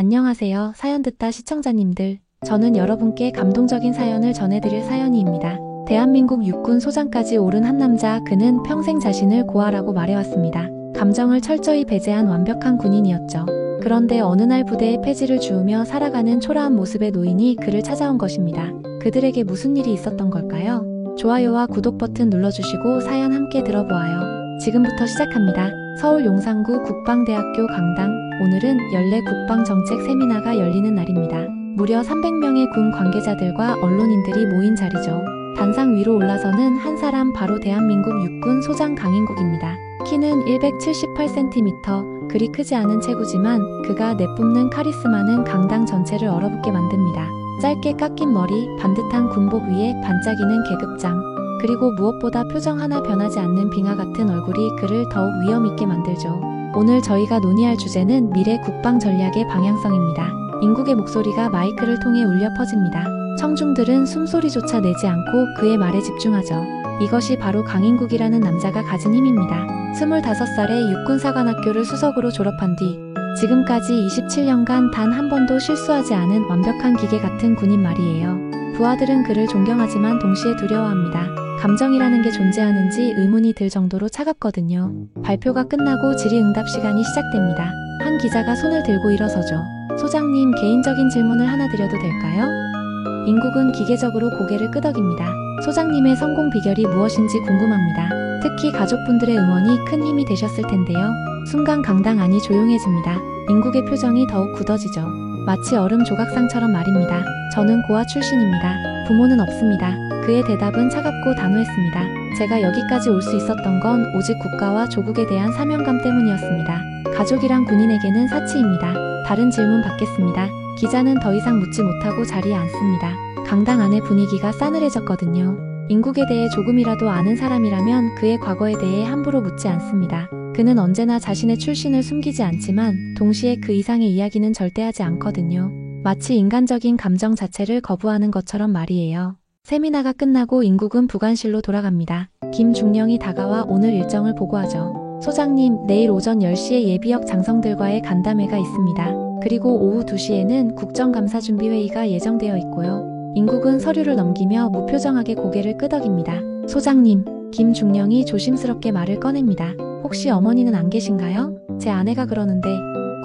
안녕하세요. 사연 듣다 시청자님들. 저는 여러분께 감동적인 사연을 전해드릴 사연이입니다. 대한민국 육군 소장까지 오른 한 남자, 그는 평생 자신을 고아라고 말해왔습니다. 감정을 철저히 배제한 완벽한 군인이었죠. 그런데 어느 날 부대에 폐지를 주우며 살아가는 초라한 모습의 노인이 그를 찾아온 것입니다. 그들에게 무슨 일이 있었던 걸까요? 좋아요와 구독 버튼 눌러주시고 사연 함께 들어보아요. 지금부터 시작합니다. 서울 용산구 국방대학교 강당. 오늘은 연례 국방정책 세미나가 열리는 날입니다. 무려 300명의 군 관계자들과 언론인들이 모인 자리죠. 단상 위로 올라서는 한 사람, 바로 대한민국 육군 소장 강인국입니다. 키는 178cm, 그리 크지 않은 체구지만 그가 내뿜는 카리스마는 강당 전체를 얼어붙게 만듭니다. 짧게 깎인 머리, 반듯한 군복 위에 반짝이는 계급장, 그리고 무엇보다 표정 하나 변하지 않는 빙하 같은 얼굴이 그를 더욱 위엄있게 만들죠. 오늘 저희가 논의할 주제는 미래 국방 전략의 방향성입니다. 인국의 목소리가 마이크를 통해 울려 퍼집니다. 청중들은 숨소리조차 내지 않고 그의 말에 집중하죠. 이것이 바로 강인국이라는 남자가 가진 힘입니다. 25살에 육군사관학교를 수석으로 졸업한 뒤 지금까지 27년간 단 한 번도 실수하지 않은 완벽한 기계 같은 군인 말이에요. 부하들은 그를 존경하지만 동시에 두려워합니다. 감정이라는 게 존재하는지 의문이 들 정도로 차갑거든요. 발표가 끝나고 질의응답 시간이 시작됩니다. 한 기자가 손을 들고 일어서죠. 소장님, 개인적인 질문을 하나 드려도 될까요? 인국은 기계적으로 고개를 끄덕입니다. 소장님의 성공 비결이 무엇인지 궁금합니다. 특히 가족분들의 응원이 큰 힘이 되셨을 텐데요. 순간 강당 안이 조용해집니다. 인국의 표정이 더욱 굳어지죠. 마치 얼음 조각상처럼 말입니다. 저는 고아 출신입니다. 부모는 없습니다. 그의 대답은 차갑고 단호했습니다. 제가 여기까지 올 수 있었던 건 오직 국가와 조국에 대한 사명감 때문이었습니다. 가족이란 군인에게는 사치입니다. 다른 질문 받겠습니다. 기자는 더 이상 묻지 못하고 자리에 앉습니다. 강당 안의 분위기가 싸늘해졌거든요. 인국에 대해 조금이라도 아는 사람이라면 그의 과거에 대해 함부로 묻지 않습니다. 그는 언제나 자신의 출신을 숨기지 않지만 동시에 그 이상의 이야기는 절대 하지 않거든요. 마치 인간적인 감정 자체를 거부하는 것처럼 말이에요. 세미나가 끝나고 인국은 부관실로 돌아갑니다. 김중령이 다가와 오늘 일정을 보고하죠. 소장님, 내일 오전 10시에 예비역 장성들과의 간담회가 있습니다. 그리고 오후 2시에는 국정감사준비회의가 예정되어 있고요. 인국은 서류를 넘기며 무표정하게 고개를 끄덕입니다. 소장님, 김중령이 조심스럽게 말을 꺼냅니다. 혹시 어머니는 안 계신가요? 제 아내가 그러는데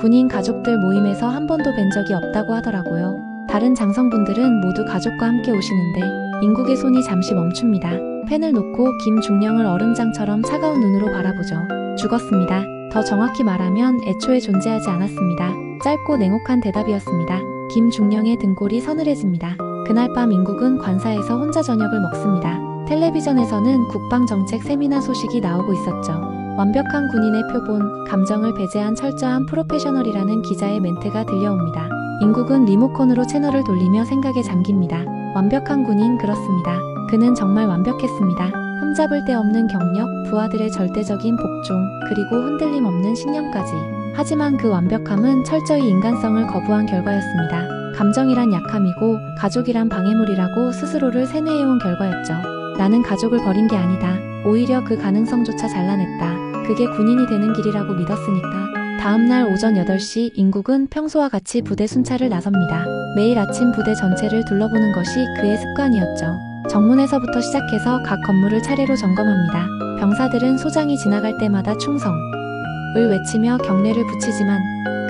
군인 가족들 모임에서 한 번도 뵌 적이 없다고 하더라고요. 다른 장성분들은 모두 가족과 함께 오시는데 인국의 손이 잠시 멈춥니다. 펜을 놓고 김중령을 얼음장처럼 차가운 눈으로 바라보죠. 죽었습니다. 더 정확히 말하면 애초에 존재하지 않았습니다. 짧고 냉혹한 대답이었습니다. 김중령의 등골이 서늘해집니다. 그날 밤 인국은 관사에서 혼자 저녁을 먹습니다. 텔레비전에서는 국방정책 세미나 소식이 나오고 있었죠. 완벽한 군인의 표본, 감정을 배제한 철저한 프로페셔널이라는 기자의 멘트가 들려옵니다. 인국은 리모컨으로 채널을 돌리며 생각에 잠깁니다. 완벽한 군인, 그렇습니다. 그는 정말 완벽했습니다. 흠잡을 데 없는 경력, 부하들의 절대적인 복종, 그리고 흔들림 없는 신념까지. 하지만 그 완벽함은 철저히 인간성을 거부한 결과였습니다. 감정이란 약함이고 가족이란 방해물이라고 스스로를 세뇌해온 결과였죠. 나는 가족을 버린 게 아니다. 오히려 그 가능성조차 잘라냈다. 그게 군인이 되는 길이라고 믿었으니까. 다음날 오전 8시 인국은 평소와 같이 부대 순찰을 나섭니다. 매일 아침 부대 전체를 둘러보는 것이 그의 습관이었죠. 정문에서부터 시작해서 각 건물을 차례로 점검합니다. 병사들은 소장이 지나갈 때마다 충성을 외치며 경례를 붙이지만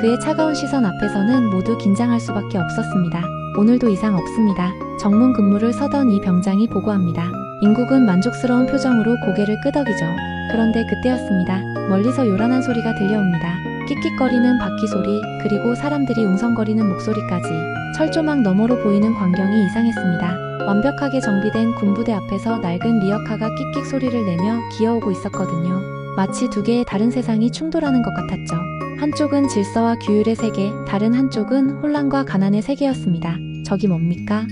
그의 차가운 시선 앞에서는 모두 긴장할 수밖에 없었습니다. 오늘도 이상 없습니다. 정문 근무를 서던 이 병장이 보고합니다. 인국은 만족스러운 표정으로 고개를 끄덕이죠. 그런데 그때였습니다. 멀리서 요란한 소리가 들려옵니다. 끽끽거리는 바퀴 소리, 그리고 사람들이 웅성거리는 목소리까지. 철조망 너머로 보이는 광경이 이상했습니다. 완벽하게 정비된 군부대 앞에서 낡은 리어카가 끽끽 소리를 내며 기어오고 있었거든요. 마치 두 개의 다른 세상이 충돌하는 것 같았죠. 한쪽은 질서와 규율의 세계, 다른 한쪽은 혼란과 가난의 세계였습니다. 저기 뭡니까?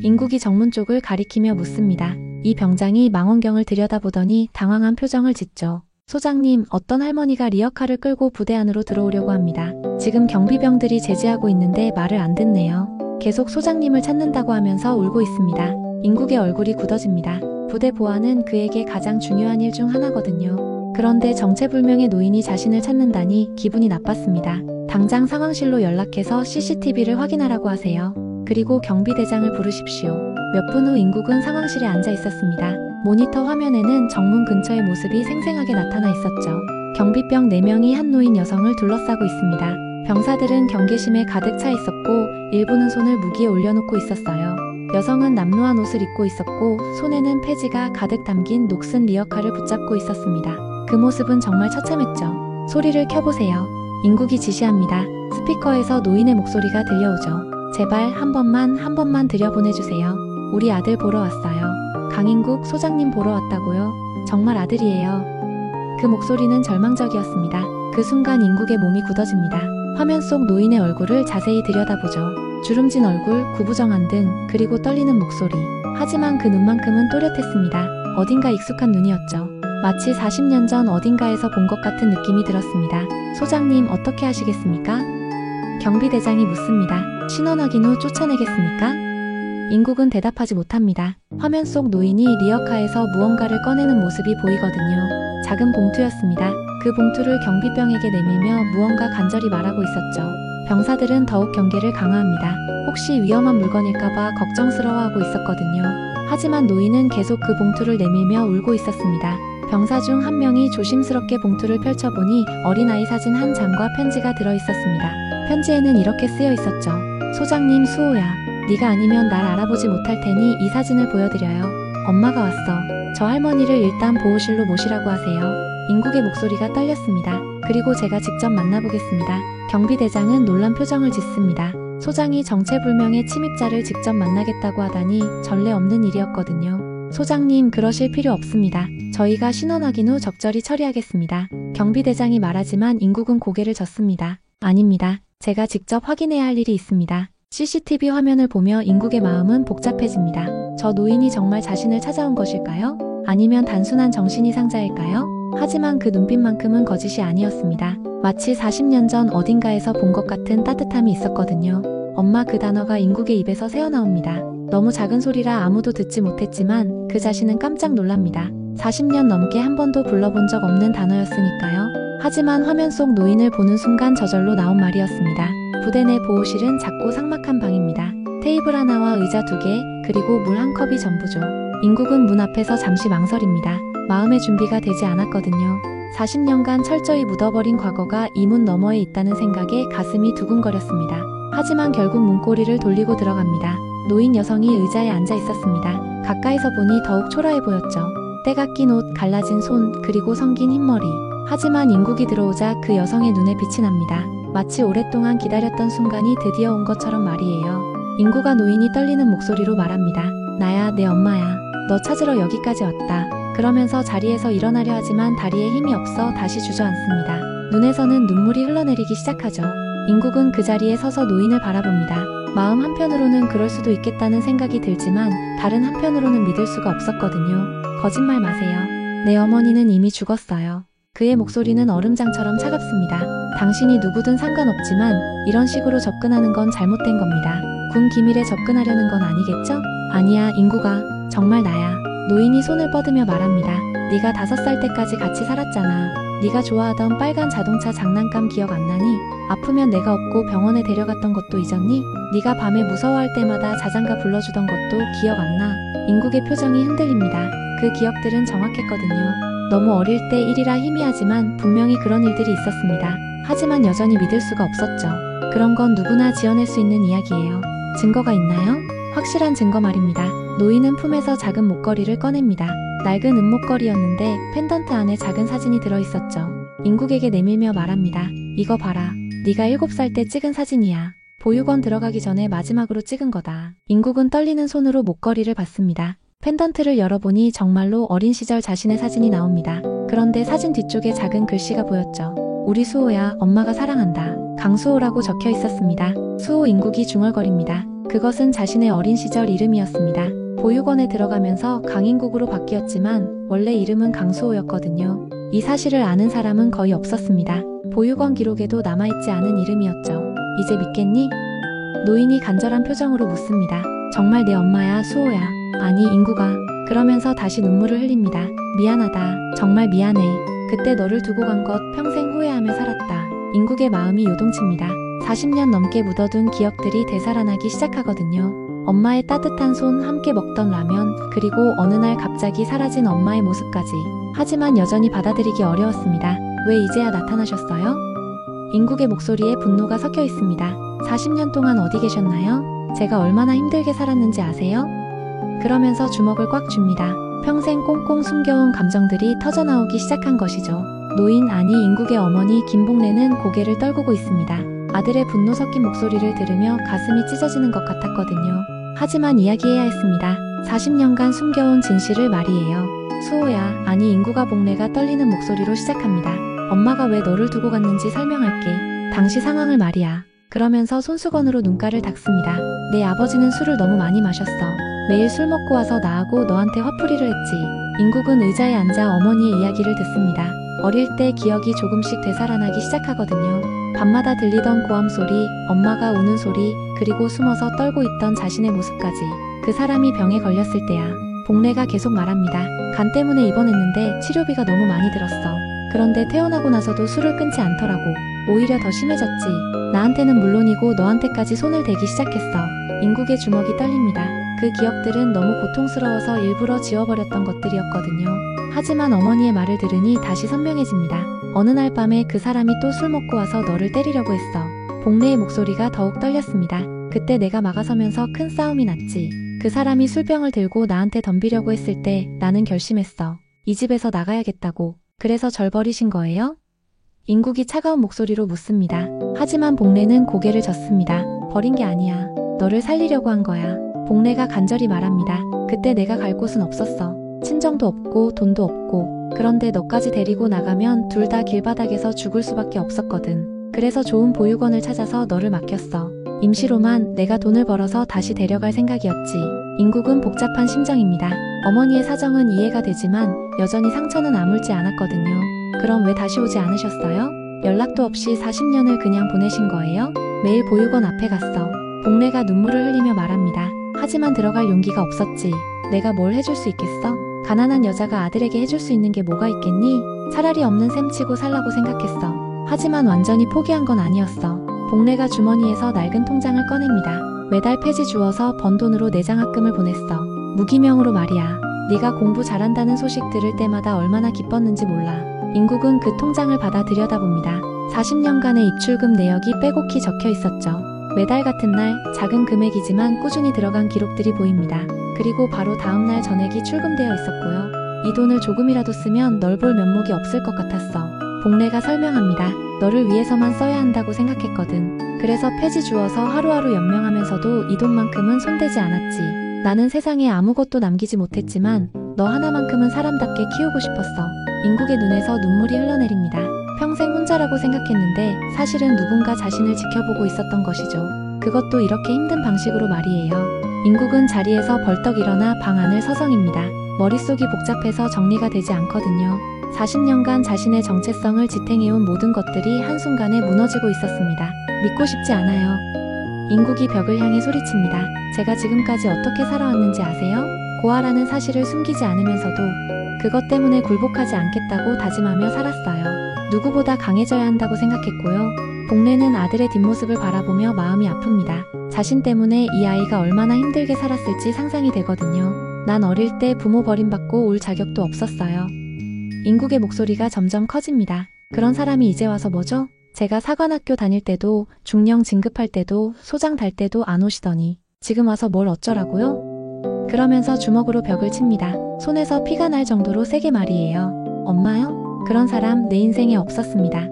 인국이 정문 쪽을 가리키며 묻습니다. 이 병장이 망원경을 들여다보더니 당황한 표정을 짓죠. 소장님, 어떤 할머니가 리어카를 끌고 부대 안으로 들어오려고 합니다. 지금 경비병들이 제지하고 있는데 말을 안 듣네요. 계속 소장님을 찾는다고 하면서 울고 있습니다. 인국의 얼굴이 굳어집니다. 부대 보안은 그에게 가장 중요한 일 중 하나거든요. 그런데 정체불명의 노인이 자신을 찾는다니 기분이 나빴습니다. 당장 상황실로 연락해서 CCTV를 확인하라고 하세요. 그리고 경비대장을 부르십시오. 몇 분 후 인국은 상황실에 앉아 있었습니다. 모니터 화면에는 정문 근처의 모습이 생생하게 나타나 있었죠. 경비병 4명이 한 노인 여성을 둘러싸고 있습니다. 병사들은 경계심에 가득 차 있었고 일부는 손을 무기에 올려놓고 있었어요. 여성은 남루한 옷을 입고 있었고 손에는 폐지가 가득 담긴 녹슨 리어카를 붙잡고 있었습니다. 그 모습은 정말 처참했죠. 소리를 켜보세요. 인국이 지시합니다. 스피커에서 노인의 목소리가 들려오죠. 제발 한 번만 들여보내주세요. 우리 아들 보러 왔어요. 강인국 소장님 보러 왔다고요? 정말 아들이에요. 그 목소리는 절망적이었습니다. 그 순간 인국의 몸이 굳어집니다. 화면 속 노인의 얼굴을 자세히 들여다보죠. 주름진 얼굴, 구부정한 등, 그리고 떨리는 목소리. 하지만 그 눈만큼은 또렷했습니다. 어딘가 익숙한 눈이었죠. 마치 40년 전 어딘가에서 본 것 같은 느낌이 들었습니다. 소장님 어떻게 하시겠습니까? 경비대장이 묻습니다. 신원 확인 후 쫓아내겠습니까? 인국은 대답하지 못합니다. 화면 속 노인이 리어카에서 무언가를 꺼내는 모습이 보이거든요. 작은 봉투였습니다. 그 봉투를 경비병에게 내밀며 무언가 간절히 말하고 있었죠. 병사들은 더욱 경계를 강화합니다. 혹시 위험한 물건일까봐 걱정스러워하고 있었거든요. 하지만 노인은 계속 그 봉투를 내밀며 울고 있었습니다. 병사 중 한 명이 조심스럽게 봉투를 펼쳐보니 어린아이 사진 한 장과 편지가 들어있었습니다. 편지에는 이렇게 쓰여 있었죠. 소장님 수호야. 네가 아니면 날 알아보지 못할 테니 이 사진을 보여드려요. 엄마가 왔어. 저 할머니를 일단 보호실로 모시라고 하세요. 인국의 목소리가 떨렸습니다. 그리고 제가 직접 만나보겠습니다. 경비대장은 놀란 표정을 짓습니다. 소장이 정체불명의 침입자를 직접 만나겠다고 하다니 전례 없는 일이었거든요. 소장님 그러실 필요 없습니다. 저희가 신원 확인 후 적절히 처리하겠습니다. 경비대장이 말하지만 인국은 고개를 젓습니다. 아닙니다. 제가 직접 확인해야 할 일이 있습니다. CCTV 화면을 보며 인국의 마음은 복잡해집니다. 저 노인이 정말 자신을 찾아온 것일까요? 아니면 단순한 정신이상자일까요? 하지만 그 눈빛만큼은 거짓이 아니었습니다. 마치 40년 전 어딘가에서 본 것 같은 따뜻함이 있었거든요. 엄마 그 단어가 인국의 입에서 새어나옵니다. 너무 작은 소리라 아무도 듣지 못했지만 그 자신은 깜짝 놀랍니다. 40년 넘게 한 번도 불러본 적 없는 단어였으니까요. 하지만 화면 속 노인을 보는 순간 저절로 나온 말이었습니다. 부대 내 보호실은 작고 삭막한 방입니다. 테이블 하나와 의자 2개, 그리고 물 한 컵이 전부죠. 인국은 문 앞에서 잠시 망설입니다. 마음의 준비가 되지 않았거든요. 40년간 철저히 묻어버린 과거가 이 문 너머에 있다는 생각에 가슴이 두근거렸습니다. 하지만 결국 문고리를 돌리고 들어갑니다. 노인 여성이 의자에 앉아 있었습니다. 가까이서 보니 더욱 초라해 보였죠. 때가 낀 옷, 갈라진 손, 그리고 성긴 흰머리. 하지만 인국이 들어오자 그 여성의 눈에 빛이 납니다. 마치 오랫동안 기다렸던 순간이 드디어 온 것처럼 말이에요. 인구가 노인이 떨리는 목소리로 말합니다. 나야, 내 엄마야. 너 찾으러 여기까지 왔다. 그러면서 자리에서 일어나려 하지만 다리에 힘이 없어 다시 주저앉습니다. 눈에서는 눈물이 흘러내리기 시작하죠. 인국은 그 자리에 서서 노인을 바라봅니다. 마음 한편으로는 그럴 수도 있겠다는 생각이 들지만 다른 한편으로는 믿을 수가 없었거든요. 거짓말 마세요. 내 어머니는 이미 죽었어요. 그의 목소리는 얼음장처럼 차갑습니다. 당신이 누구든 상관없지만 이런 식으로 접근하는 건 잘못된 겁니다. 군 기밀에 접근하려는 건 아니겠죠? 아니야, 인구가. 정말 나야. 노인이 손을 뻗으며 말합니다. 네가 5살 때까지 같이 살았잖아. 네가 좋아하던 빨간 자동차 장난감 기억 안 나니? 아프면 내가 업고 병원에 데려갔던 것도 잊었니? 네가 밤에 무서워할 때마다 자장가 불러주던 것도 기억 안 나? 인국의 표정이 흔들립니다. 그 기억들은 정확했거든요. 너무 어릴 때 일이라 희미하지만 분명히 그런 일들이 있었습니다. 하지만 여전히 믿을 수가 없었죠. 그런 건 누구나 지어낼 수 있는 이야기예요. 증거가 있나요? 확실한 증거 말입니다. 노인은 품에서 작은 목걸이를 꺼냅니다. 낡은 은목걸이였는데 펜던트 안에 작은 사진이 들어있었죠. 인국에게 내밀며 말합니다. 이거 봐라. 네가 7살 때 찍은 사진이야. 보육원 들어가기 전에 마지막으로 찍은 거다. 인국은 떨리는 손으로 목걸이를 받습니다. 펜던트를 열어보니 정말로 어린 시절 자신의 사진이 나옵니다. 그런데 사진 뒤쪽에 작은 글씨가 보였죠. 우리 수호야, 엄마가 사랑한다. 강수호라고 적혀 있었습니다. 수호. 인국이 중얼거립니다. 그것은 자신의 어린 시절 이름이었습니다. 보육원에 들어가면서 강인국으로 바뀌었지만 원래 이름은 강수호였거든요. 이 사실을 아는 사람은 거의 없었습니다. 보육원 기록에도 남아있지 않은 이름이었죠. 이제 믿겠니? 노인이 간절한 표정으로 묻습니다. 정말 내 엄마야, 수호야. 아니, 인구가. 그러면서 다시 눈물을 흘립니다. 미안하다. 정말 미안해. 그때 너를 두고 간 것 평생 후회하며 살았다. 인국의 마음이 요동칩니다. 40년 넘게 묻어둔 기억들이 되살아나기 시작하거든요. 엄마의 따뜻한 손, 함께 먹던 라면, 그리고 어느 날 갑자기 사라진 엄마의 모습까지. 하지만 여전히 받아들이기 어려웠습니다. 왜 이제야 나타나셨어요? 인국의 목소리에 분노가 섞여 있습니다. 40년 동안 어디 계셨나요? 제가 얼마나 힘들게 살았는지 아세요? 그러면서 주먹을 꽉 줍니다. 평생 꽁꽁 숨겨온 감정들이 터져나오기 시작한 것이죠. 노인, 아니 인국의 어머니 김복래는 고개를 떨구고 있습니다. 아들의 분노 섞인 목소리를 들으며 가슴이 찢어지는 것 같았거든요. 하지만 이야기해야 했습니다. 40년간 숨겨온 진실을 말이에요. 수호야, 아니 인국아. 복래가 떨리는 목소리로 시작합니다. 엄마가 왜 너를 두고 갔는지 설명할게. 당시 상황을 말이야. 그러면서 손수건으로 눈가를 닦습니다. 내 아버지는 술을 너무 많이 마셨어. 매일 술 먹고 와서 나하고 너한테 화풀이를 했지. 인국은 의자에 앉아 어머니의 이야기를 듣습니다. 어릴 때 기억이 조금씩 되살아나기 시작하거든요. 밤마다 들리던 고함 소리, 엄마가 우는 소리, 그리고 숨어서 떨고 있던 자신의 모습까지. 그 사람이 병에 걸렸을 때야. 복래가 계속 말합니다. 간 때문에 입원했는데 치료비가 너무 많이 들었어. 그런데 퇴원하고 나서도 술을 끊지 않더라고. 오히려 더 심해졌지. 나한테는 물론이고 너한테까지 손을 대기 시작했어. 인국의 주먹이 떨립니다. 그 기억들은 너무 고통스러워서 일부러 지워버렸던 것들이었거든요. 하지만 어머니의 말을 들으니 다시 선명해집니다. 어느 날 밤에 그 사람이 또 술 먹고 와서 너를 때리려고 했어. 복래의 목소리가 더욱 떨렸습니다. 그때 내가 막아서면서 큰 싸움이 났지. 그 사람이 술병을 들고 나한테 덤비려고 했을 때 나는 결심했어. 이 집에서 나가야겠다고. 그래서 절 버리신 거예요? 인국이 차가운 목소리로 묻습니다. 하지만 복래는 고개를 젓습니다. 버린 게 아니야. 너를 살리려고 한 거야. 복래가 간절히 말합니다. 그때 내가 갈 곳은 없었어. 친정도 없고 돈도 없고. 그런데 너까지 데리고 나가면 둘 다 길바닥에서 죽을 수밖에 없었거든. 그래서 좋은 보육원을 찾아서 너를 맡겼어. 임시로만 내가 돈을 벌어서 다시 데려갈 생각이었지. 인국은 복잡한 심정입니다. 어머니의 사정은 이해가 되지만 여전히 상처는 아물지 않았거든요. 그럼 왜 다시 오지 않으셨어요? 연락도 없이 40년을 그냥 보내신 거예요? 매일 보육원 앞에 갔어. 복래가 눈물을 흘리며 말합니다. 하지만 들어갈 용기가 없었지. 내가 뭘 해줄 수 있겠어? 가난한 여자가 아들에게 해줄 수 있는 게 뭐가 있겠니? 차라리 없는 셈 치고 살라고 생각했어. 하지만 완전히 포기한 건 아니었어. 복래가 주머니에서 낡은 통장을 꺼냅니다. 매달 폐지 주어서 번 돈으로 내 장학금을 보냈어. 무기명으로 말이야. 네가 공부 잘한다는 소식 들을 때마다 얼마나 기뻤는지 몰라. 인국은 그 통장을 받아 들여다봅니다. 40년간의 입출금 내역이 빼곡히 적혀 있었죠. 매달 같은 날 작은 금액이지만 꾸준히 들어간 기록들이 보입니다. 그리고 바로 다음날 전액이 출금되어 있었고요. 이 돈을 조금이라도 쓰면 널 볼 면목이 없을 것 같았어. 복래가 설명합니다. 너를 위해서만 써야 한다고 생각했거든. 그래서 폐지 주어서 하루하루 연명하면서도 이 돈만큼은 손대지 않았지. 나는 세상에 아무것도 남기지 못했지만 너 하나만큼은 사람답게 키우고 싶었어. 인국의 눈에서 눈물이 흘러내립니다. 평생 혼자라고 생각했는데 사실은 누군가 자신을 지켜보고 있었던 것이죠. 그것도 이렇게 힘든 방식으로 말이에요. 인국은 자리에서 벌떡 일어나 방 안을 서성입니다. 머릿속이 복잡해서 정리가 되지 않거든요. 40년간 자신의 정체성을 지탱해온 모든 것들이 한순간에 무너지고 있었습니다. 믿고 싶지 않아요. 인국이 벽을 향해 소리칩니다. 제가 지금까지 어떻게 살아왔는지 아세요? 고아라는 사실을 숨기지 않으면서도 그것 때문에 굴복하지 않겠다고 다짐하며 살았어요. 누구보다 강해져야 한다고 생각했고요. 복래는 아들의 뒷모습을 바라보며 마음이 아픕니다. 자신 때문에 이 아이가 얼마나 힘들게 살았을지 상상이 되거든요. 난 어릴 때 부모 버림받고 올 자격도 없었어요. 인국의 목소리가 점점 커집니다. 그런 사람이 이제 와서 뭐죠? 제가 사관학교 다닐 때도 중령 진급할 때도 소장 달 때도 안 오시더니 지금 와서 뭘 어쩌라고요? 그러면서 주먹으로 벽을 칩니다. 손에서 피가 날 정도로 세게 말이에요. 엄마요? 그런 사람 내 인생에 없었습니다.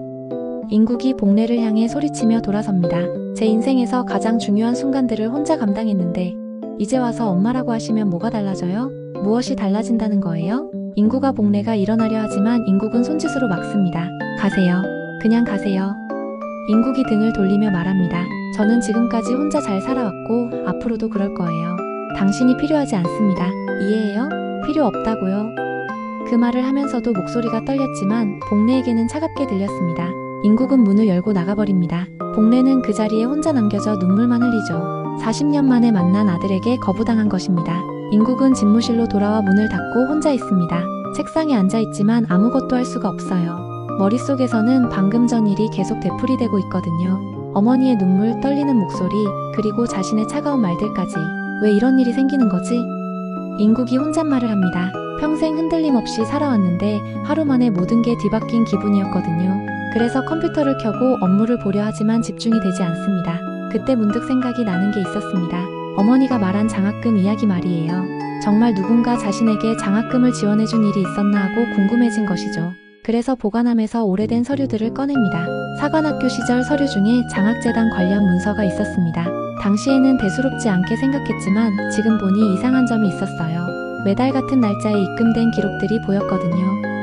인국이 복래를 향해 소리치며 돌아섭니다. 제 인생에서 가장 중요한 순간들을 혼자 감당했는데 이제 와서 엄마라고 하시면 뭐가 달라져요? 무엇이 달라진다는 거예요? 인국아. 복래가 일어나려 하지만 인국은 손짓으로 막습니다. 가세요. 그냥 가세요. 인국이 등을 돌리며 말합니다. 저는 지금까지 혼자 잘 살아왔고 앞으로도 그럴 거예요. 당신이 필요하지 않습니다. 이해해요? 필요 없다고요. 그 말을 하면서도 목소리가 떨렸지만 복래에게는 차갑게 들렸습니다. 인국은 문을 열고 나가버립니다. 복래는 그 자리에 혼자 남겨져 눈물만 흘리죠. 40년 만에 만난 아들에게 거부당한 것입니다. 인국은 집무실로 돌아와 문을 닫고 혼자 있습니다. 책상에 앉아있지만 아무것도 할 수가 없어요. 머릿속에서는 방금 전 일이 계속 되풀이되고 있거든요. 어머니의 눈물, 떨리는 목소리, 그리고 자신의 차가운 말들까지. 왜 이런 일이 생기는 거지? 인국이 혼잣말을 합니다. 평생 흔들림 없이 살아왔는데 하루 만에 모든 게 뒤바뀐 기분이었거든요. 그래서 컴퓨터를 켜고 업무를 보려 하지만 집중이 되지 않습니다. 그때 문득 생각이 나는 게 있었습니다. 어머니가 말한 장학금 이야기 말이에요. 정말 누군가 자신에게 장학금을 지원해준 일이 있었나 하고 궁금해진 것이죠. 그래서 보관함에서 오래된 서류들을 꺼냅니다. 사관학교 시절 서류 중에 장학재단 관련 문서가 있었습니다. 당시에는 대수롭지 않게 생각했지만 지금 보니 이상한 점이 있었어요. 매달 같은 날짜에 입금된 기록들이 보였거든요.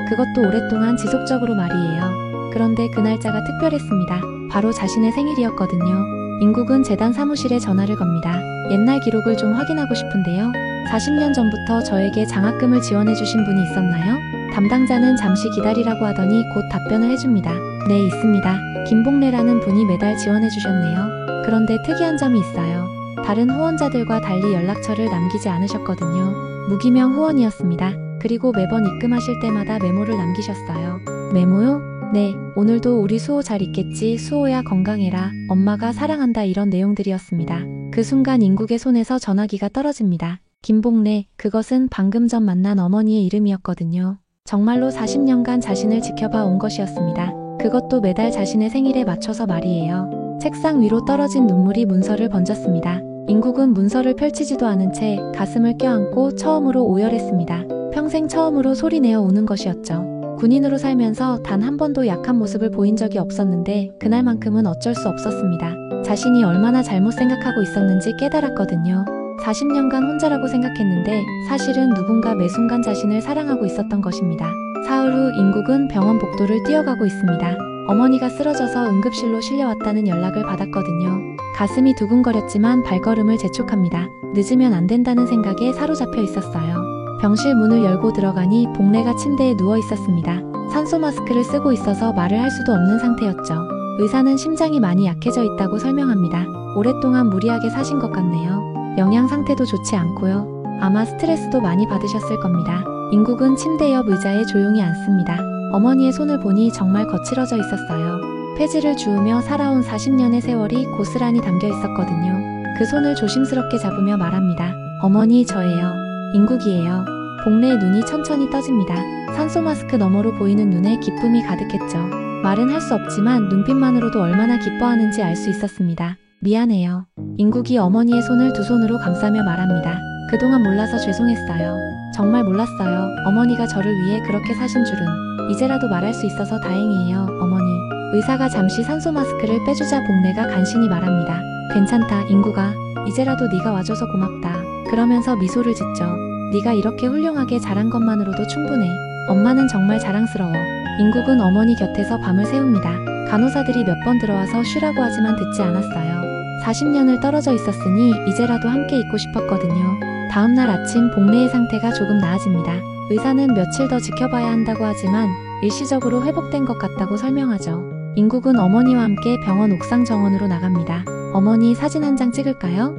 그것도 오랫동안 지속적으로 말이에요. 그런데 그 날짜가 특별했습니다. 바로 자신의 생일이었거든요. 인국은 재단 사무실에 전화를 겁니다. 옛날 기록을 좀 확인하고 싶은데요. 40년 전부터 저에게 장학금을 지원해주신 분이 있었나요? 담당자는 잠시 기다리라고 하더니 곧 답변을 해줍니다. 네, 있습니다. 김봉래라는 분이 매달 지원해주셨네요. 그런데 특이한 점이 있어요. 다른 후원자들과 달리 연락처를 남기지 않으셨거든요. 무기명 후원이었습니다. 그리고 매번 입금하실 때마다 메모를 남기셨어요. 메모요? 네, 오늘도 우리 수호 잘 있겠지, 수호야 건강해라, 엄마가 사랑한다 이런 내용들이었습니다. 그 순간 인국의 손에서 전화기가 떨어집니다. 김봉래, 그것은 방금 전 만난 어머니의 이름이었거든요. 정말로 40년간 자신을 지켜봐 온 것이었습니다. 그것도 매달 자신의 생일에 맞춰서 말이에요. 책상 위로 떨어진 눈물이 문서를 번졌습니다. 인국은 문서를 펼치지도 않은 채 가슴을 껴안고 처음으로 오열했습니다. 평생 처음으로 소리내어 우는 것이었죠. 군인으로 살면서 단 한 번도 약한 모습을 보인 적이 없었는데 그날만큼은 어쩔 수 없었습니다. 자신이 얼마나 잘못 생각하고 있었는지 깨달았거든요. 40년간 혼자라고 생각했는데 사실은 누군가 매 순간 자신을 사랑하고 있었던 것입니다. 사흘 후 인국은 병원 복도를 뛰어가고 있습니다. 어머니가 쓰러져서 응급실로 실려왔다는 연락을 받았거든요. 가슴이 두근거렸지만 발걸음을 재촉합니다. 늦으면 안 된다는 생각에 사로잡혀 있었어요. 병실 문을 열고 들어가니 봉래가 침대에 누워 있었습니다. 산소 마스크를 쓰고 있어서 말을 할 수도 없는 상태였죠. 의사는 심장이 많이 약해져 있다고 설명합니다. 오랫동안 무리하게 사신 것 같네요. 영양 상태도 좋지 않고요. 아마 스트레스도 많이 받으셨을 겁니다. 인국은 침대 옆 의자에 조용히 앉습니다. 어머니의 손을 보니 정말 거칠어져 있었어요. 폐지를 주우며 살아온 40년의 세월이 고스란히 담겨 있었거든요. 그 손을 조심스럽게 잡으며 말합니다. 어머니, 저예요. 인국이에요. 봉래의 눈이 천천히 떠집니다. 산소 마스크 너머로 보이는 눈에 기쁨이 가득했죠. 말은 할 수 없지만 눈빛만으로도 얼마나 기뻐하는지 알 수 있었습니다. 미안해요. 인국이 어머니의 손을 두 손으로 감싸며 말합니다. 그동안 몰라서 죄송했어요. 정말 몰랐어요. 어머니가 저를 위해 그렇게 사신 줄은. 이제라도 말할 수 있어서 다행이에요, 어머니. 의사가 잠시 산소 마스크를 빼주자 봉래가 간신히 말합니다. 괜찮다, 인국아. 이제라도 네가 와줘서 고맙다. 그러면서 미소를 짓죠. 네가 이렇게 훌륭하게 자란 것만으로도 충분해. 엄마는 정말 자랑스러워. 인국은 어머니 곁에서 밤을 새웁니다. 간호사들이 몇 번 들어와서 쉬라고 하지만 듣지 않았어요. 40년을 떨어져 있었으니 이제라도 함께 있고 싶었거든요. 다음날 아침 봉래의 상태가 조금 나아집니다. 의사는 며칠 더 지켜봐야 한다고 하지만 일시적으로 회복된 것 같다고 설명하죠. 인국은 어머니와 함께 병원 옥상 정원으로 나갑니다. 어머니, 사진 한 장 찍을까요?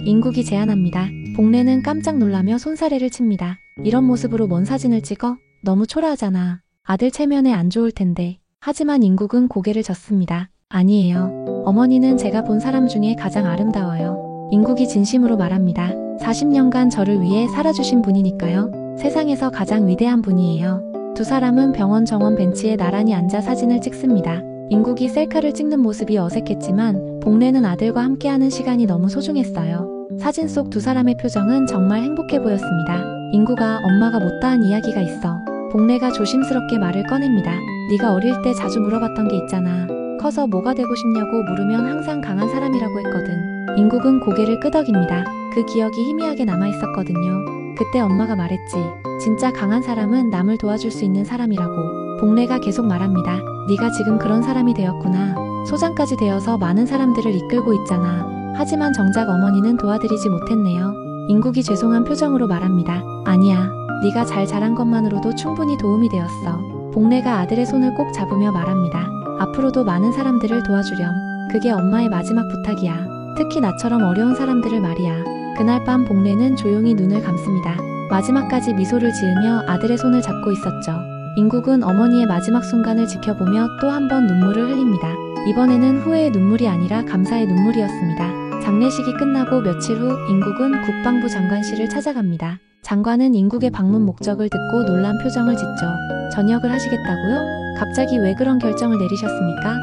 인국이 제안합니다. 봉래는 깜짝 놀라며 손사래를 칩니다. 이런 모습으로 뭔 사진을 찍어? 너무 초라하잖아. 아들 체면에 안 좋을 텐데. 하지만 인국은 고개를 젓습니다. 아니에요. 어머니는 제가 본 사람 중에 가장 아름다워요. 인국이 진심으로 말합니다. 40년간 저를 위해 살아주신 분이니까요. 세상에서 가장 위대한 분이에요. 두 사람은 병원 정원 벤치에 나란히 앉아 사진을 찍습니다. 인국이 셀카를 찍는 모습이 어색했지만 봉래는 아들과 함께하는 시간이 너무 소중했어요. 사진 속 두 사람의 표정은 정말 행복해 보였습니다. 인국아, 엄마가 못다한 이야기가 있어. 봉래가 조심스럽게 말을 꺼냅니다. 네가 어릴 때 자주 물어봤던 게 있잖아. 커서 뭐가 되고 싶냐고 물으면 항상 강한 사람이라고 했거든. 인국은 고개를 끄덕입니다. 그 기억이 희미하게 남아있었거든요. 그때 엄마가 말했지. 진짜 강한 사람은 남을 도와줄 수 있는 사람이라고. 봉래가 계속 말합니다. 네가 지금 그런 사람이 되었구나. 소장까지 되어서 많은 사람들을 이끌고 있잖아. 하지만 정작 어머니는 도와드리지 못했네요. 인국이 죄송한 표정으로 말합니다. 아니야. 네가 잘 자란 것만으로도 충분히 도움이 되었어. 봉래가 아들의 손을 꼭 잡으며 말합니다. 앞으로도 많은 사람들을 도와주렴. 그게 엄마의 마지막 부탁이야. 특히 나처럼 어려운 사람들을 말이야. 그날 밤 봉래는 조용히 눈을 감습니다. 마지막까지 미소를 지으며 아들의 손을 잡고 있었죠. 인국은 어머니의 마지막 순간을 지켜보며 또 한 번 눈물을 흘립니다. 이번에는 후회의 눈물이 아니라 감사의 눈물이었습니다. 장례식이 끝나고 며칠 후 인국은 국방부 장관실을 찾아갑니다. 장관은 인국의 방문 목적을 듣고 놀란 표정을 짓죠. 전역을 하시겠다고요? 갑자기 왜 그런 결정을 내리셨습니까?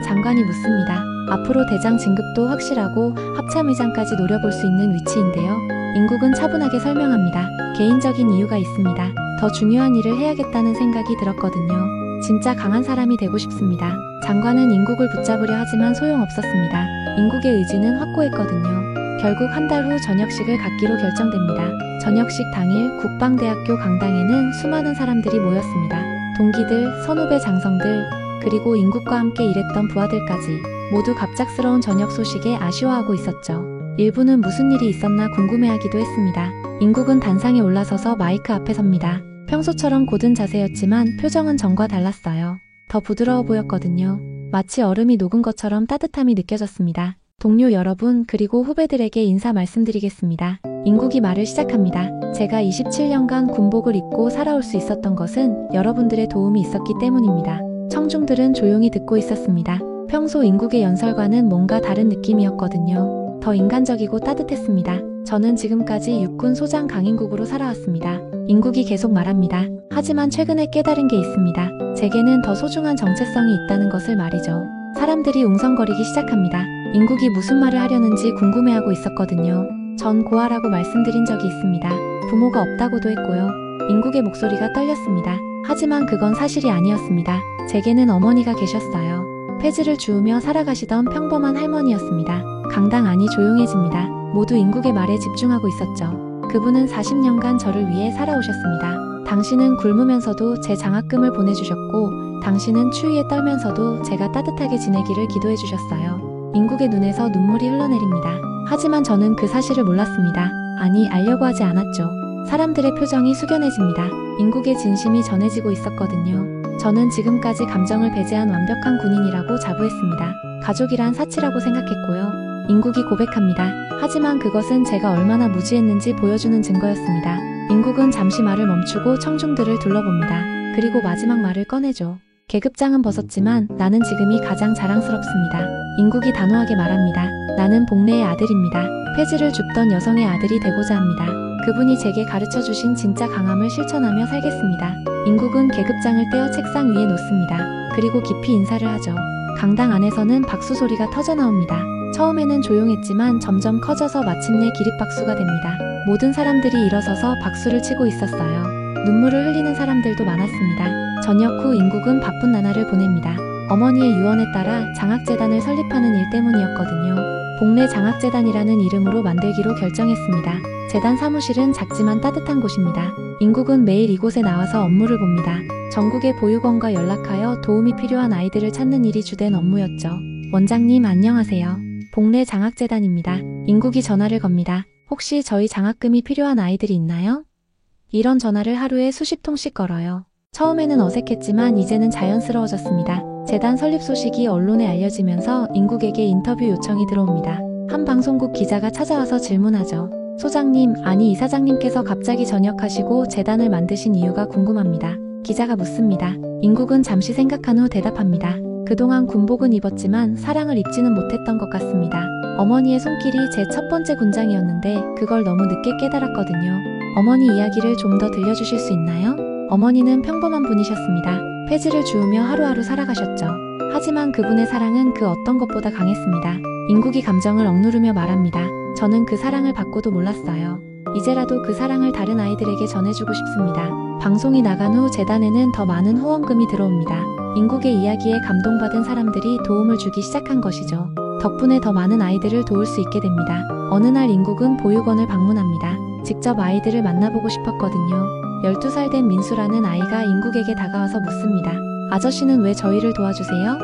장관이 묻습니다. 앞으로 대장 진급도 확실하고 합참의장까지 노려볼 수 있는 위치인데요. 인국은 차분하게 설명합니다. 개인적인 이유가 있습니다. 더 중요한 일을 해야겠다는 생각이 들었거든요. 진짜 강한 사람이 되고 싶습니다. 장관은 인국을 붙잡으려 하지만 소용없었습니다. 인국의 의지는 확고했거든요. 결국 한 달 후 전역식을 갖기로 결정됩니다. 전역식 당일 국방대학교 강당에는 수많은 사람들이 모였습니다. 동기들, 선후배 장성들, 그리고 인국과 함께 일했던 부하들까지 모두 갑작스러운 전역 소식에 아쉬워하고 있었죠. 일부는 무슨 일이 있었나 궁금해하기도 했습니다. 인국은 단상에 올라서서 마이크 앞에 섭니다. 평소처럼 고든 자세였지만 표정은 전과 달랐어요. 더 부드러워 보였거든요. 마치 얼음이 녹은 것처럼 따뜻함이 느껴졌습니다. 동료 여러분 그리고 후배들에게 인사 말씀드리겠습니다. 인국이 말을 시작합니다. 제가 27년간 군복을 입고 살아올 수 있었던 것은 여러분들의 도움이 있었기 때문입니다. 청중들은 조용히 듣고 있었습니다. 평소 인국의 연설과는 뭔가 다른 느낌이었거든요. 더 인간적이고 따뜻했습니다. 저는 지금까지 육군 소장 강인국으로 살아왔습니다. 인국이 계속 말합니다. 하지만 최근에 깨달은 게 있습니다. 제게는 더 소중한 정체성이 있다는 것을 말이죠. 사람들이 웅성거리기 시작합니다. 인국이 무슨 말을 하려는지 궁금해하고 있었거든요. 전 고아라고 말씀드린 적이 있습니다. 부모가 없다고도 했고요. 인국의 목소리가 떨렸습니다. 하지만 그건 사실이 아니었습니다. 제게는 어머니가 계셨어요. 폐지를 주우며 살아가시던 평범한 할머니였습니다. 강당 안이 조용해집니다. 모두 인국의 말에 집중하고 있었죠. 그분은 40년간 저를 위해 살아오셨습니다. 당신은 굶으면서도 제 장학금을 보내주셨고 당신은 추위에 떨면서도 제가 따뜻하게 지내기를 기도해주셨어요. 인국의 눈에서 눈물이 흘러내립니다. 하지만 저는 그 사실을 몰랐습니다. 아니, 알려고 하지 않았죠. 사람들의 표정이 숙연해집니다. 인국의 진심이 전해지고 있었거든요. 저는 지금까지 감정을 배제한 완벽한 군인이라고 자부했습니다. 가족이란 사치라고 생각했고요. 인국이 고백합니다. 하지만 그것은 제가 얼마나 무지했는지 보여주는 증거였습니다. 인국은 잠시 말을 멈추고 청중들을 둘러봅니다. 그리고 마지막 말을 꺼내죠. 계급장은 벗었지만 나는 지금이 가장 자랑스럽습니다. 인국이 단호하게 말합니다. 나는 복례의 아들입니다. 폐지를 줍던 여성의 아들이 되고자 합니다. 그분이 제게 가르쳐주신 진짜 강함을 실천하며 살겠습니다. 인국은 계급장을 떼어 책상 위에 놓습니다. 그리고 깊이 인사를 하죠. 강당 안에서는 박수 소리가 터져나옵니다. 처음에는 조용했지만 점점 커져서 마침내 기립박수가 됩니다. 모든 사람들이 일어서서 박수를 치고 있었어요. 눈물을 흘리는 사람들도 많았습니다. 전역 후 인국은 바쁜 나날을 보냅니다. 어머니의 유언에 따라 장학재단을 설립하는 일 때문이었거든요. 복례 장학재단이라는 이름으로 만들기로 결정했습니다. 재단 사무실은 작지만 따뜻한 곳입니다. 인국은 매일 이곳에 나와서 업무를 봅니다. 전국의 보육원과 연락하여 도움이 필요한 아이들을 찾는 일이 주된 업무였죠. 원장님 안녕하세요. 복례 장학재단입니다. 인국이 전화를 겁니다. 혹시 저희 장학금이 필요한 아이들이 있나요? 이런 전화를 하루에 수십 통씩 걸어요. 처음에는 어색했지만 이제는 자연스러워졌습니다. 재단 설립 소식이 언론에 알려지면서 인국에게 인터뷰 요청이 들어옵니다. 한 방송국 기자가 찾아와서 질문하죠. 소장님, 아니 이사장님께서 갑자기 전역하시고 재단을 만드신 이유가 궁금합니다. 기자가 묻습니다. 인국은 잠시 생각한 후 대답합니다. 그동안 군복은 입었지만 사랑을 입지는 못했던 것 같습니다. 어머니의 손길이 제 첫 번째 군장이었는데 그걸 너무 늦게 깨달았거든요. 어머니 이야기를 좀 더 들려주실 수 있나요? 어머니는 평범한 분이셨습니다. 폐지를 주우며 하루하루 살아가셨죠. 하지만 그분의 사랑은 그 어떤 것보다 강했습니다. 인국이 감정을 억누르며 말합니다. 저는 그 사랑을 받고도 몰랐어요. 이제라도 그 사랑을 다른 아이들에게 전해주고 싶습니다. 방송이 나간 후 재단에는 더 많은 후원금이 들어옵니다. 인국의 이야기에 감동받은 사람들이 도움을 주기 시작한 것이죠. 덕분에 더 많은 아이들을 도울 수 있게 됩니다. 어느 날 인국은 보육원을 방문합니다. 직접 아이들을 만나보고 싶었거든요. 12살 된 민수라는 아이가 인국에게 다가와서 묻습니다. 아저씨는 왜 저희를 도와주세요?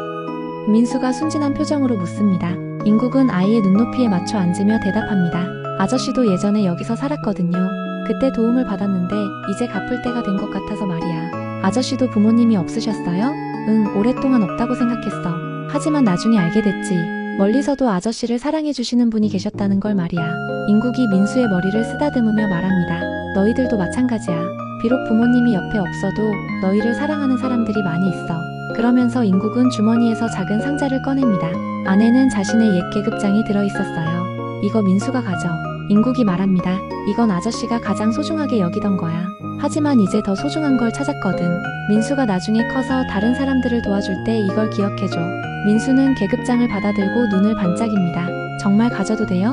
민수가 순진한 표정으로 묻습니다. 인국은 아이의 눈높이에 맞춰 앉으며 대답합니다. 아저씨도 예전에 여기서 살았거든요. 그때 도움을 받았는데 이제 갚을 때가 된 것 같아서 말이야. 아저씨도 부모님이 없으셨어요? 응, 오랫동안 없다고 생각했어. 하지만 나중에 알게 됐지. 멀리서도 아저씨를 사랑해주시는 분이 계셨다는 걸 말이야. 인국이 민수의 머리를 쓰다듬으며 말합니다. 너희들도 마찬가지야. 비록 부모님이 옆에 없어도 너희를 사랑하는 사람들이 많이 있어. 그러면서 인국은 주머니에서 작은 상자를 꺼냅니다. 안에는 자신의 옛 계급장이 들어있었어요. 이거 민수가 가져. 인국이 말합니다. 이건 아저씨가 가장 소중하게 여기던 거야. 하지만 이제 더 소중한 걸 찾았거든. 민수가 나중에 커서 다른 사람들을 도와줄 때 이걸 기억해줘. 민수는 계급장을 받아들고 눈을 반짝입니다. 정말 가져도 돼요?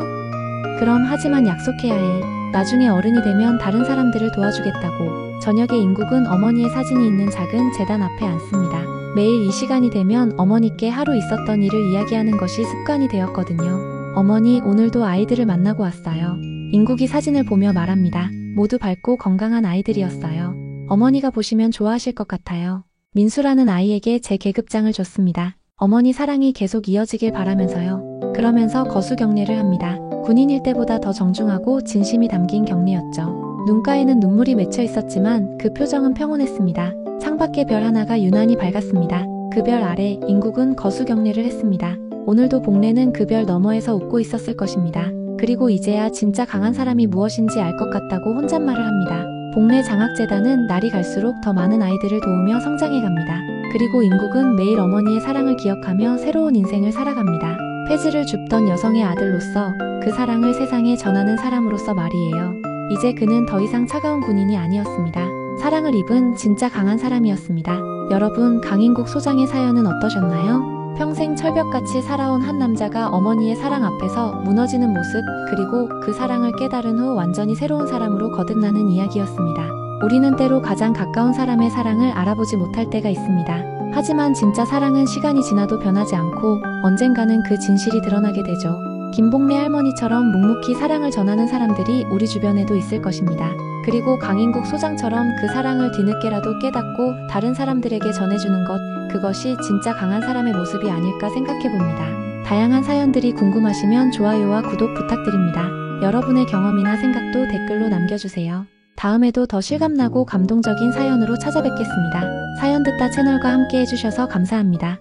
그럼 하지만 약속해야 해. 나중에 어른이 되면 다른 사람들을 도와주겠다고. 저녁에 인국은 어머니의 사진이 있는 작은 제단 앞에 앉습니다. 매일 이 시간이 되면 어머니께 하루 있었던 일을 이야기하는 것이 습관이 되었거든요. 어머니, 오늘도 아이들을 만나고 왔어요. 인국이 사진을 보며 말합니다. 모두 밝고 건강한 아이들이었어요. 어머니가 보시면 좋아하실 것 같아요. 민수라는 아이에게 제 계급장을 줬습니다. 어머니 사랑이 계속 이어지길 바라면서요. 그러면서 거수 경례를 합니다. 군인일 때보다 더 정중하고 진심이 담긴 경례였죠. 눈가에는 눈물이 맺혀 있었지만 그 표정은 평온했습니다. 창밖의 별 하나가 유난히 밝았습니다. 그 별 아래 인국은 거수 경례를 했습니다. 오늘도 복례는 그 별 너머에서 웃고 있었을 것입니다. 그리고 이제야 진짜 강한 사람이 무엇인지 알 것 같다고 혼잣말을 합니다. 복례 장학재단은 날이 갈수록 더 많은 아이들을 도우며 성장해갑니다. 그리고 인국은 매일 어머니의 사랑을 기억하며 새로운 인생을 살아갑니다. 폐지를 줍던 여성의 아들로서 그 사랑을 세상에 전하는 사람으로서 말이에요. 이제 그는 더 이상 차가운 군인이 아니었습니다. 사랑을 입은 진짜 강한 사람이었습니다. 여러분, 강인국 소장의 사연은 어떠셨나요? 평생 철벽같이 살아온 한 남자가 어머니의 사랑 앞에서 무너지는 모습, 그리고 그 사랑을 깨달은 후 완전히 새로운 사람으로 거듭나는 이야기였습니다. 우리는 때로 가장 가까운 사람의 사랑을 알아보지 못할 때가 있습니다. 하지만 진짜 사랑은 시간이 지나도 변하지 않고 언젠가는 그 진실이 드러나게 되죠. 김복래 할머니처럼 묵묵히 사랑을 전하는 사람들이 우리 주변에도 있을 것입니다. 그리고 강인국 소장처럼 그 사랑을 뒤늦게라도 깨닫고 다른 사람들에게 전해주는 것, 그것이 진짜 강한 사람의 모습이 아닐까 생각해봅니다. 다양한 사연들이 궁금하시면 좋아요와 구독 부탁드립니다. 여러분의 경험이나 생각도 댓글로 남겨주세요. 다음에도 더 실감나고 감동적인 사연으로 찾아뵙겠습니다. 사연 듣다 채널과 함께 해주셔서 감사합니다.